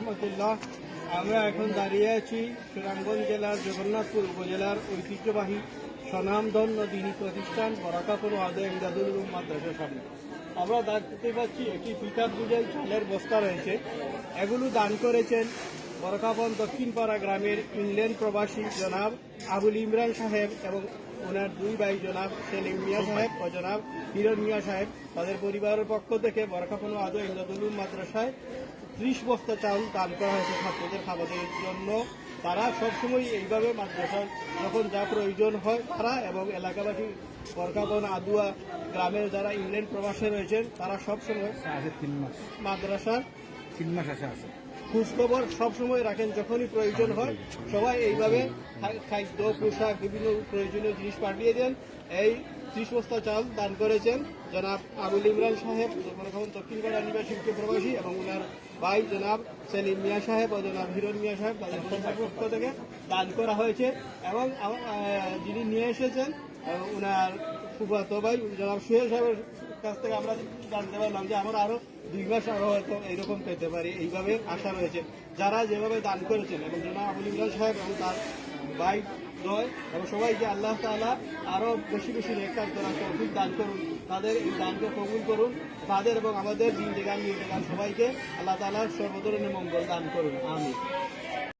রহমতুল্লাহ। আমরা এখন দাঁড়িয়ে আছি সুনামগঞ্জ জেলার জগন্নাথপুর উপজেলার ঐতিহ্যবাহী স্বনামধন্য দ্বীনী প্রতিষ্ঠান বরাকাতুল ওয়াদা ইমদাদুল উলুম মাদ্রাসার সামনে। আমরা দেখতে পাচ্ছি একটি পিকআপ বুঝাই চালের বস্তা রয়েছে। এগুলো দান করেছেন বরকাবন দক্ষিণপাড়া গ্রামের ইংল্যান্ড প্রবাসী জনাব আবুল ইমরান সাহেব এবং ওনার দুই ভাই জনাব সেলিম মিয়া সাহেব ও জনাব হিরণ মিয়া সাহেব। তাদের পরিবারের পক্ষ থেকে বরকাবন ওয়াদা ইমদাদুল উলুম মাদ্রাসায় 30 বস্তা চাউল দান করা হয়েছে ছাত্রদের খাবারের জন্য। তারা সবসময় এইভাবে মাদ্রাসার যখন যা প্রয়োজন হয় তারা এবং এলাকাবাসী বরকাবন আদুয়া গ্রামের যারা ইংল্যান্ড প্রবাসে রয়েছেন তারা সবসময় মাদ্রাসার 3 মাস আছে খোঁজখবর সবসময় রাখেন। যখনই প্রয়োজন হয় সবাই এইভাবে খাদ্য পোশাক বিভিন্ন প্রয়োজনীয় জিনিস পাঠিয়ে দেন। এই 30 বস্তা চাল দান করেছেন জনাব আবুল ইমরান সাহেব দক্ষিণপাড়া নিবাসী প্রবাসী এবং ওনার ভাই জনাব সেলিম মিয়া সাহেব ও জনাব হিরণ মিয়া সাহেব। তাদের পক্ষ থেকে দান করা হয়েছে এবং যিনি নিয়ে এসেছেন ওনার ফুফাতো ভাই জনাব সুহেল সাহেবের কাছ থেকে আমরা জানতে পারলাম যে আমরা আরো 2 মাস আরো হয়তো এইরকম পেতে পারি, এইভাবে আশা রয়েছে। যারা যেভাবে দান করেছেন এবং জনাব আবুল ইমরান সাহেব এবং তার ভাই দয় এবং সবাইকে আল্লাহ তাআলা আরো বেশি বেশি নেক কাজ করার তৌফিক দান করুন, তাদের এই দানকে কবুল করুন, তাদের এবং আমাদের জিন্দেগান সবাইকে আল্লাহ তাআলা সর্বধরনের মঙ্গল দান করুন। আমিন।